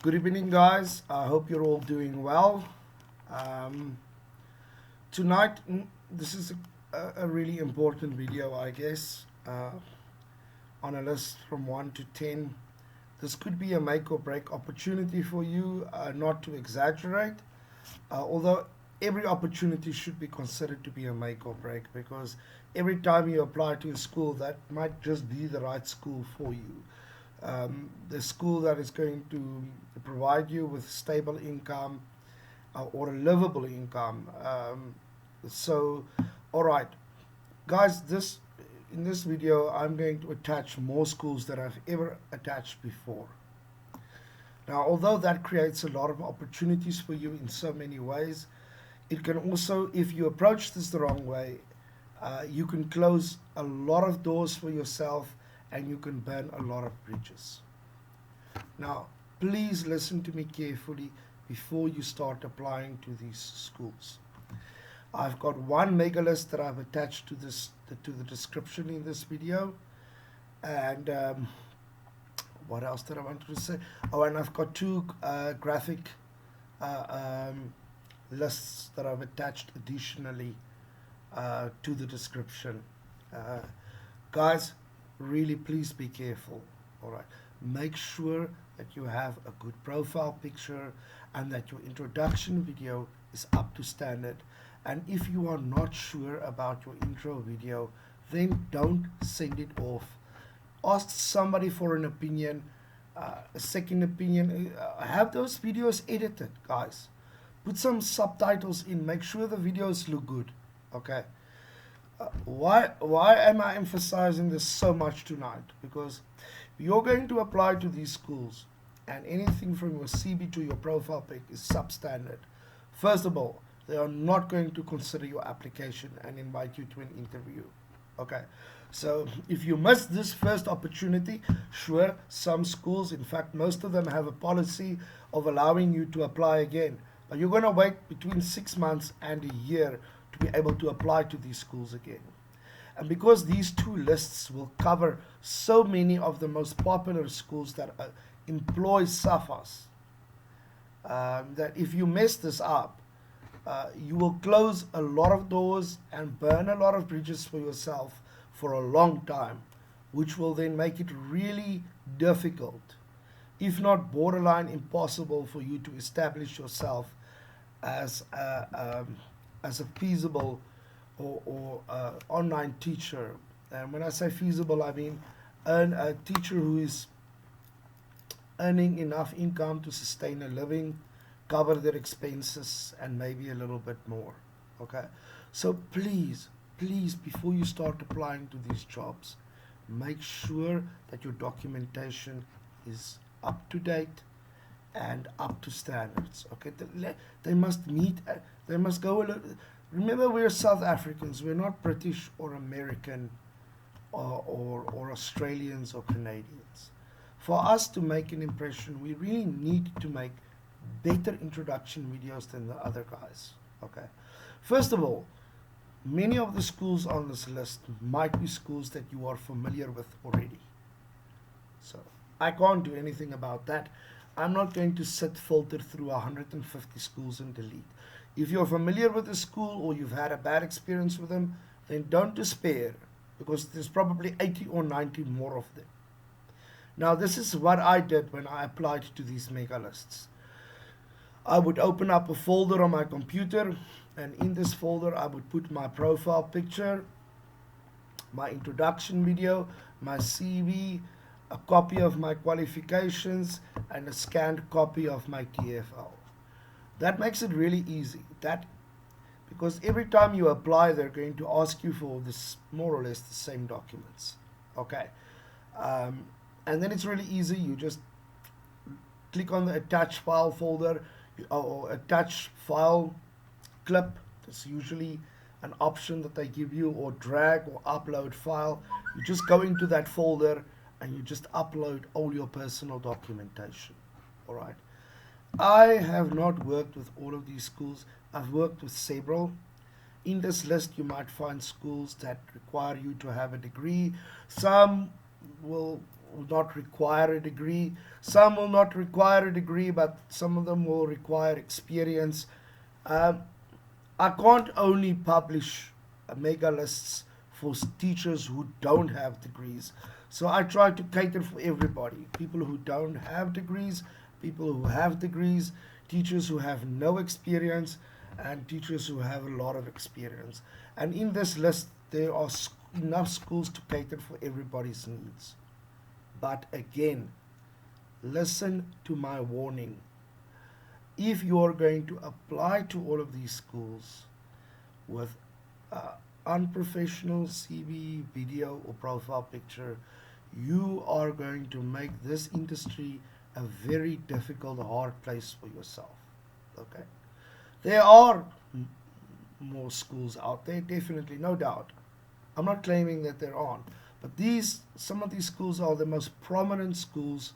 Good evening, guys. I hope you're all doing well. Um, Tonight, this is a really important video, I guess, on a list from 1 to 10. This could be a make or break opportunity for you, not to exaggerate, although every opportunity should be considered to be a make or break because every time you apply to a school, that might just be the right school for you. The school that is going to provide you with stable income or a livable income. So, all right, guys, this in this video, I'm going to attach more schools that I've ever attached before. Now, although that creates a lot of opportunities for you in so many ways, it can also, if you approach this the wrong way, you can close a lot of doors for yourself and you can burn a lot of bridges. Now, please listen to me carefully before you start applying to these schools. I've got one mega list that I've attached to the description in this video, and what else did I want to say? Oh, and I've got two graphic lists that I've attached additionally to the description. Uh, Guys, really please be careful. All right, make sure that you have a good profile picture and that your introduction video is up to standard. And if you are not sure about your intro video, then don't send it off. Ask somebody for an opinion, a second opinion. Have those videos edited, guys. Put some subtitles in. Make sure the videos look good. Okay. Why am I emphasizing this so much tonight? Because you're going to apply to these schools, and anything from your CV to your profile pic is substandard. First of all, they are not going to consider your application and invite you to an interview. Okay, so if you miss this first opportunity, sure, some schools, in fact, most of them have a policy of allowing you to apply again. But you're going to wait between 6 months and a year to be able to apply to these schools again. And because these two lists will cover so many of the most popular schools that employ SAFAs, that if you mess this up, you will close a lot of doors and burn a lot of bridges for yourself for a long time, which will then make it really difficult, if not borderline impossible, for you to establish yourself as as a feasible or online teacher. And when I say feasible, I mean a teacher who is earning enough income to sustain a living, cover their expenses, and maybe a little bit more. Okay, so please, before you start applying to these jobs, make sure that your documentation is up to date and up to standards. Okay, they must meet. They must go a little. Remember, we're South Africans. We're not British or American or Australians or Canadians. For us to make an impression, we really need to make better introduction videos than the other guys. Okay, first of all, many of the schools on this list might be schools that you are familiar with already. So I can't do anything about that. I'm not going to sit filter through 150 schools and delete. If you're familiar with a school or you've had a bad experience with them, then don't despair because there's probably 80 or 90 more of them. Now, this is what I did when I applied to these mega lists. I would open up a folder on my computer, and in this folder, I would put my profile picture, my introduction video, my CV, a copy of my qualifications, and a scanned copy of my TFL. That makes it really easy. That because every time you apply, they're going to ask you for this more or less the same documents. Okay, um, and then it's really easy. You just click on the attach file folder or attach file clip. That's usually an option that they give you, or drag or upload file. You just go into that folder and you just upload all your personal documentation. All right. I have not worked with all of these schools. I've worked with several. In this list, you might find schools that require you to have a degree. Some will will not require a degree. Some will not require a degree, but some of them will require experience. Um, I can't only publish mega lists for teachers who don't have degrees. So I try to cater for everybody, people who don't have degrees, people who have degrees, teachers who have no experience, and teachers who have a lot of experience. And in this list, there are enough schools to cater for everybody's needs. But again, listen to my warning. If you are going to apply to all of these schools with uh, unprofessional CV, video, or profile picture, you are going to make this industry a very difficult, hard place for yourself. Okay, there are more schools out there, definitely, no doubt. I'm not claiming that there aren't, but some of these schools are the most prominent schools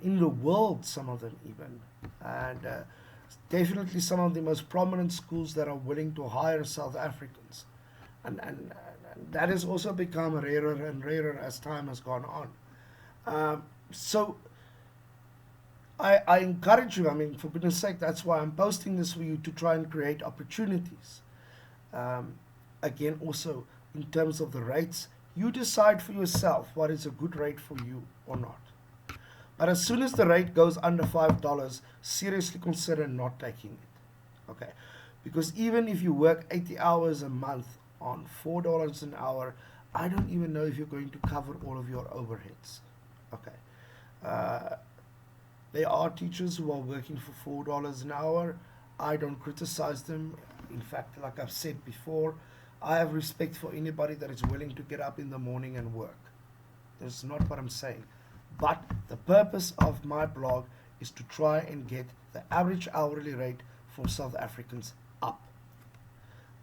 in the world, some of them even, and definitely some of the most prominent schools that are willing to hire South Africans, and that has also become rarer and rarer as time has gone on. So I encourage you, I mean, for goodness sake, that's why I'm posting this for you to try and create opportunities. Um, Again, also in terms of the rates, you decide for yourself what is a good rate for you or not. But as soon as the rate goes under $5, seriously consider not taking it. Okay? Because even if you work 80 hours a month on $4 an hour, I don't even know if you're going to cover all of your overheads. Okay? Uh, there are teachers who are working for $4 an hour. I don't criticize them. In fact, like I've said before, I have respect for anybody that is willing to get up in the morning and work. That's not what I'm saying. But the purpose of my blog is to try and get the average hourly rate for South Africans up.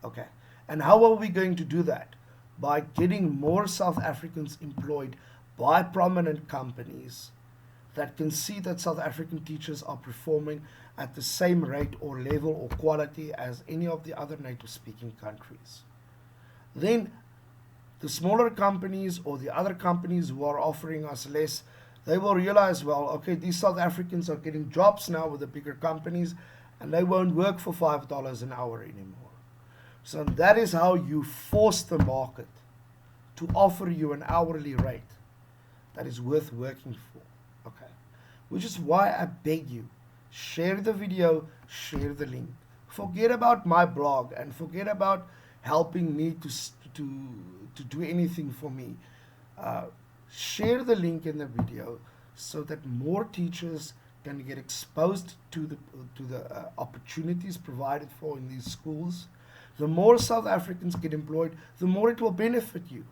Okay. And how are we going to do that? By getting more South Africans employed by prominent companies that can see that South African teachers are performing at the same rate or level or quality as any of the other native speaking countries. Then the smaller companies or the other companies who are offering us less, they will realize, well, okay, these South Africans are getting jobs now with the bigger companies and they won't work for $5 an hour anymore. So that is how you force the market to offer you an hourly rate that is worth working for. Okay. Which is why I beg you, share the video, share the link. Forget about my blog and forget about helping me to do anything for me. Share the link in the video so that more teachers can get exposed to the opportunities provided for in these schools. The more South Africans get employed, the more it will benefit you,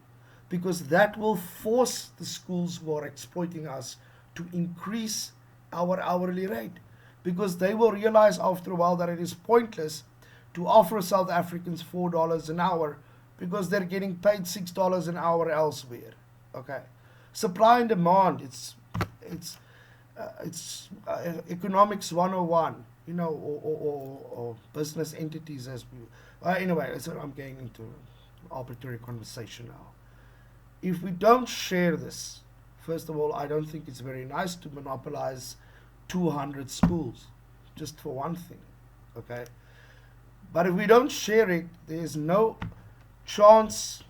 because that will force the schools who are exploiting us to increase our hourly rate, because they will realize after a while that it is pointless to offer South Africans $4 an hour because they're getting paid $6 an hour elsewhere. Okay, supply and demand. It's economics 101. You know, or business entities as we. Anyway, so I'm getting into arbitrary conversation now. If we don't share this, first of all, I don't think it's very nice to monopolize 200 schools, just for one thing. Okay. But if we don't share it, there is no chance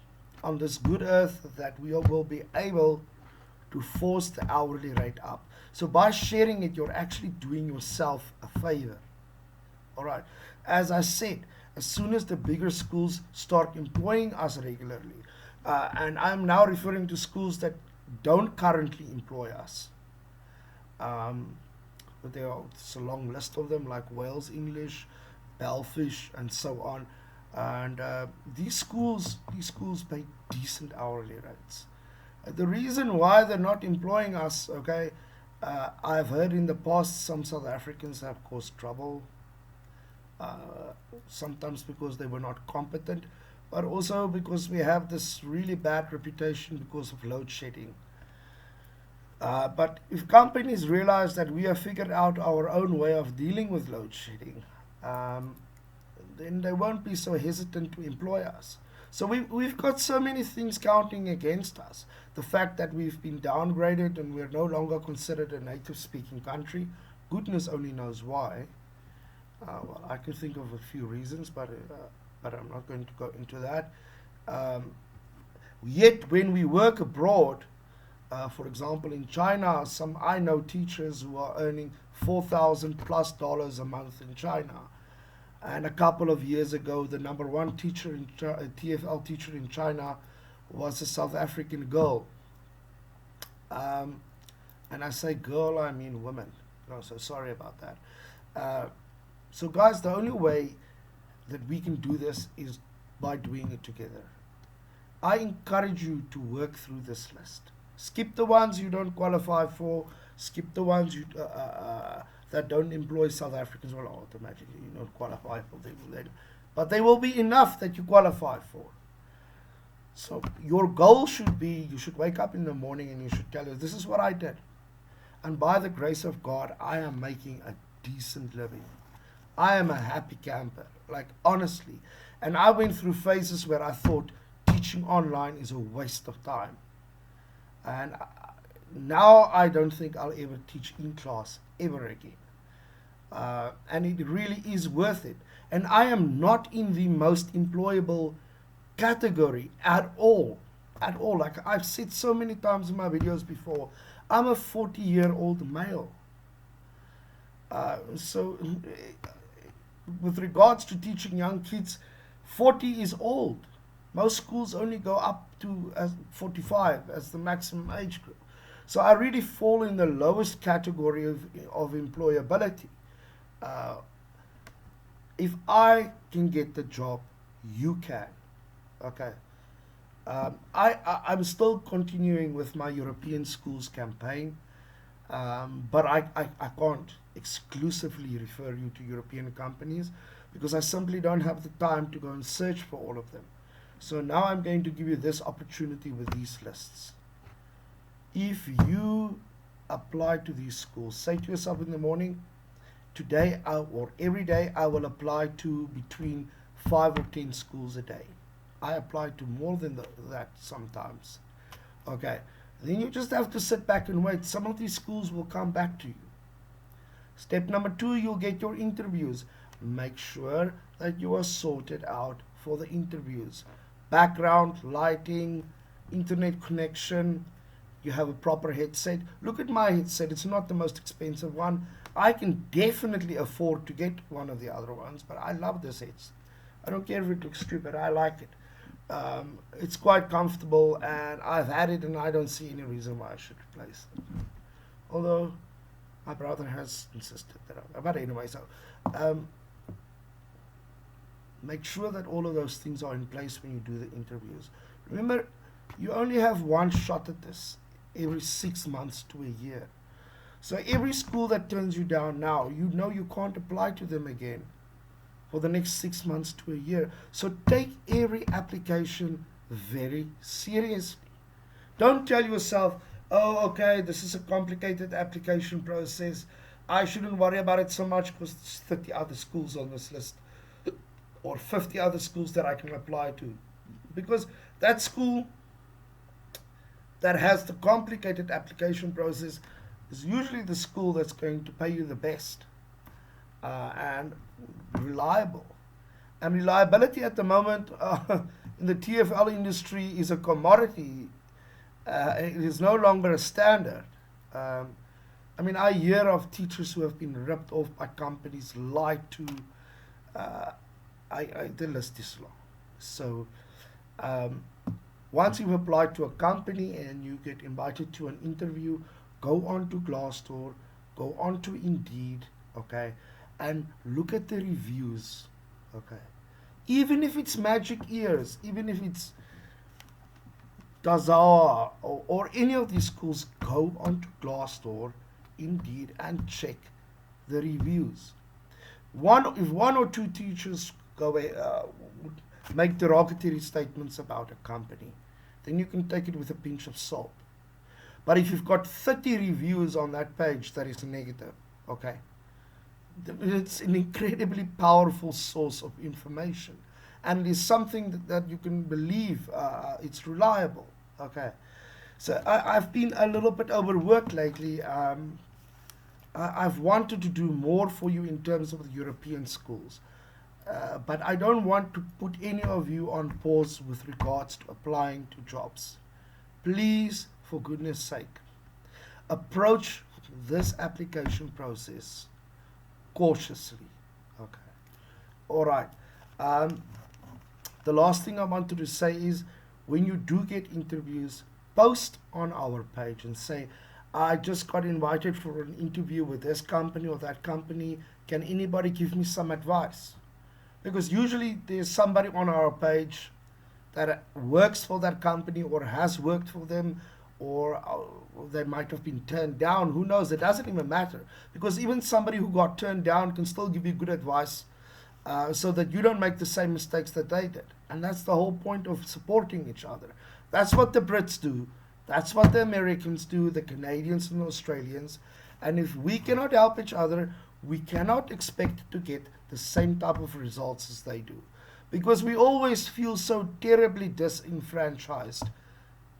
on this good earth that we will be able to force the hourly rate up. So by sharing it, you're actually doing yourself a favor. All right. As I said, as soon as the bigger schools start employing us regularly, and I'm now referring to schools that don't currently employ us. But it's a long list of them, like Wales English, Belfish, and so on. And these schools pay decent hourly rates. The reason why they're not employing us, okay, I've heard in the past some South Africans have caused trouble, sometimes because they were not competent, but also because we have this really bad reputation because of load shedding. But if companies realize that we have figured out our own way of dealing with load shedding, then they won't be so hesitant to employ us. So we've got so many things counting against us. The fact that we've been downgraded and we're no longer considered a native speaking country, goodness only knows why. Well, I could think of a few reasons, but I'm not going to go into that. Um, Yet, when we work abroad, for example, in China, I know teachers who are earning $4,000+ a month in China. And a couple of years ago, the number one teacher in TFL teacher in China was a South African girl. Um, and I say girl, I mean woman. No, so sorry about that. Uh, so, guys, the only way that we can do this is by doing it together. I encourage you to work through this list. Skip the ones you don't qualify for. Skip the ones that don't employ South Africans. Well, automatically you don't qualify for them. But they will be enough that you qualify for. So your goal should be, you should wake up in the morning and you should tell you, this is what I did. And by the grace of God, I am making a decent living. I am a happy camper, like honestly. And I went through phases where I thought teaching online is a waste of time. And now I don't think I'll ever teach in class ever again. And it really is worth it. And I am not in the most employable category at all. At all. Like I've said so many times in my videos before, I'm a 40-year-old male. So with regards to teaching young kids, 40 is old. Most schools only go up to 45 as the maximum age group. So I really fall in the lowest category of employability. If I can get the job, you can. Okay. I'm still continuing with my European schools campaign, but I can't exclusively refer you to European companies because I simply don't have the time to go and search for all of them. So now I'm going to give you this opportunity with these lists. If you apply to these schools, say to yourself in the morning, today or every day I will apply to between 5 or 10 schools a day. I apply to more than that sometimes. Okay, then you just have to sit back and wait. Some of these schools will come back to you. Step number 2, you'll get your interviews. Make sure that you are sorted out for the interviews. Background, lighting, internet connection, you have a proper headset. Look at my headset, it's not the most expensive one. I can definitely afford to get one of the other ones, but I love this headset. I don't care if it looks stupid, I like it. It's quite comfortable and I've had it and I don't see any reason why I should replace it. Although my brother has insisted that but anyway, so make sure that all of those things are in place when you do the interviews. Remember, you only have one shot at this every 6 months to a year. So every school that turns you down now, you know you can't apply to them again for the next 6 months to a year. So take every application very seriously. Don't tell yourself, oh, okay, this is a complicated application process. I shouldn't worry about it so much because there's 30 other schools on this list or 50 other schools that I can apply to. Because that school that has the complicated application process is usually the school that's going to pay you the best and reliable. And reliability at the moment in the TFL industry is a commodity. It is no longer a standard. I mean, I hear of teachers who have been ripped off by companies, lied to. The list is long. So once you've applied to a company and you get invited to an interview, go on to Glassdoor, go on to Indeed, okay, and look at the reviews, okay. Even if it's Magic Ears, even if it's Dazawa or any of these schools, go on to Glassdoor, Indeed, and check the reviews. If one or two teachers make derogatory statements about a company, then you can take it with a pinch of salt. But if you've got 30 reviews on that page that is negative, okay, it's an incredibly powerful source of information. and it is something that you can believe, it's reliable. Okay, so I've been a little bit overworked lately. I've wanted to do more for you in terms of the European schools. But I don't want to put any of you on pause with regards to applying to jobs. Please, for goodness sake, approach this application process cautiously. Okay. All right. Um, the last thing I wanted to say is when you do get interviews, post on our page and say, I just got invited for an interview with this company or that company. Can anybody give me some advice? Because usually there's somebody on our page that works for that company or has worked for them, or they might have been turned down. Who knows? It doesn't even matter, because even somebody who got turned down can still give you good advice, so that you don't make the same mistakes that they did. And that's the whole point of supporting each other. That's what the Brits do. That's what the Americans do, the Canadians and Australians. And if we cannot help each other, we cannot expect to get the same type of results as they do. Because we always feel so terribly disenfranchised.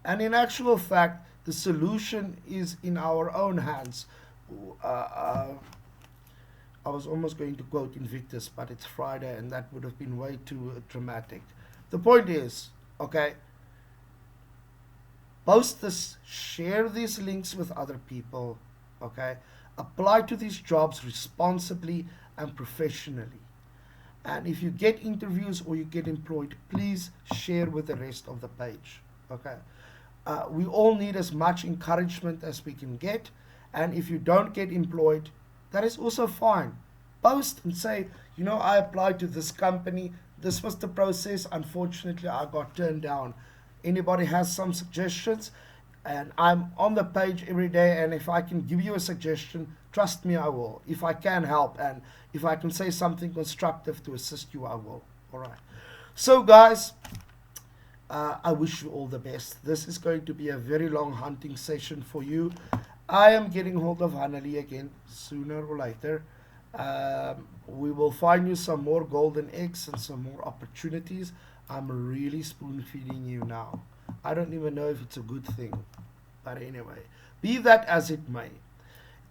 And in actual fact, the solution is in our own hands. I was almost going to quote Invictus, but it's Friday and that would have been way too dramatic. The point is, okay, post this, share these links with other people, okay? Apply to these jobs responsibly and professionally. And if you get interviews or you get employed, please share with the rest of the page, okay? We all need as much encouragement as we can get. And if you don't get employed, that is also fine. Post and say, you know, I applied to this company. This was the process. Unfortunately, I got turned down. Anybody has some suggestions? And I'm on the page every day, and if I can give you a suggestion, trust me, I will. If I can help, and if I can say something constructive to assist you, I will. All right. So, guys, I wish you all the best. This is going to be a very long hunting session for you. I am getting hold of Hanali again sooner or later. We will find you some more golden eggs and some more opportunities. I'm really spoon feeding you now. I don't even know if it's a good thing. But anyway, be that as it may,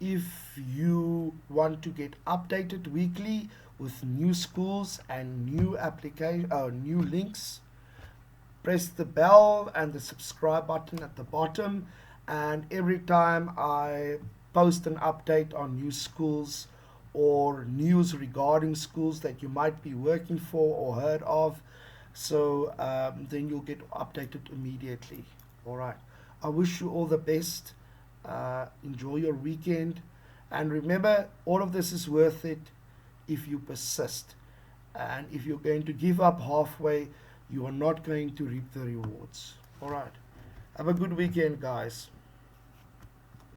if you want to get updated weekly with new schools and new new links, press the bell and the subscribe button at the bottom. And every time I post an update on new schools or news regarding schools that you might be working for or heard of, so then you'll get updated immediately. All right. I wish you all the best. Enjoy your weekend. And remember, all of this is worth it if you persist. And if you're going to give up halfway, you are not going to reap the rewards. All right. Have a good weekend, guys.